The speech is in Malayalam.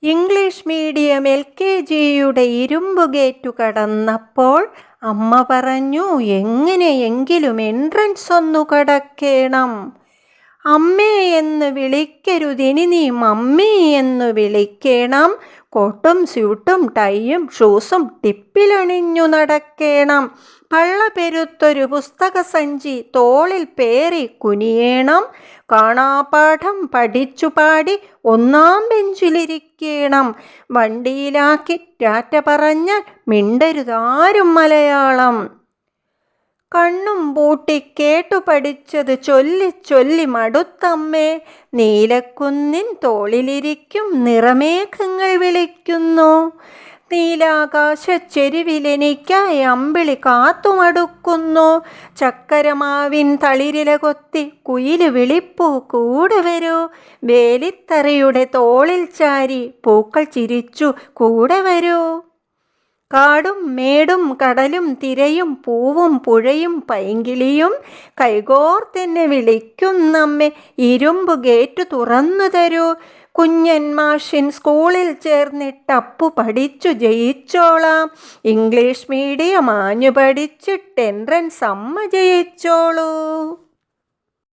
ഇംഗ്ലീഷ് മീഡിയം LKGയുടെ ഇരുമ്പുഗേറ്റു കടന്നപ്പോൾ അമ്മ പറഞ്ഞു, എങ്ങനെയെങ്കിലും എൻട്രൻസ് ഒന്നു കടക്കേണം. അമ്മേ എന്ന് വിളിക്കരുതിനി നീ മമ്മി എന്നു വിളിക്കണം. കോട്ടും സ്യൂട്ടും ടൈയും ഷൂസും ടിപ്പിലണിഞ്ഞു നടക്കേണം. പള്ള പെരുത്തൊരു പുസ്തകസഞ്ചി തോളിൽ പേറി കുനിയേണം. കാണാപാഠം പഠിച്ചു പാടി ഒന്നാം ബെഞ്ചിലിരിക്കണം. വണ്ടിയിലാക്കി ടാറ്റ പറഞ്ഞാൽ മിണ്ടരുതാരും മലയാളം. കണ്ണും പൂട്ടി കേട്ടു പഠിച്ചത് ചൊല്ലി ചൊല്ലി മടുത്തമ്മേ. നീലക്കുന്നിൻ തോളിലിരിക്കും നിറമേഘങ്ങൾ വിളിക്കുന്നു. നീലാകാശച്ചെരുവിലെനിക്കായി അമ്പിളി കാത്തുമടുക്കുന്നു. ചക്കരമാവിൻ തളിരില കൊത്തി കുയില് വിളിപ്പൂ കൂടെ വരൂ. വേലിത്തറയുടെ തോളിൽ ചാരി പൂക്കൾ ചിരിച്ചു കൂടെ വരൂ. കാടും മേടും കടലും തിരയും പൂവും പുഴയും പൈങ്കിളിയും കൈകോർത്തെന്നെ വിളിക്കുന്നമ്മേ. ഇരുമ്പു ഗേറ്റ് തുറന്നു തരൂ. കുഞ്ഞൻ മാഷിൻ സ്കൂളിൽ ചേർന്നിട്ടപ്പു പഠിച്ചു ജയിച്ചോളാം. ഇംഗ്ലീഷ് മീഡിയം ആഞ്ഞു പഠിച്ചിട്ട് എൻട്രൻസ് അമ്മ ജയിച്ചോളൂ.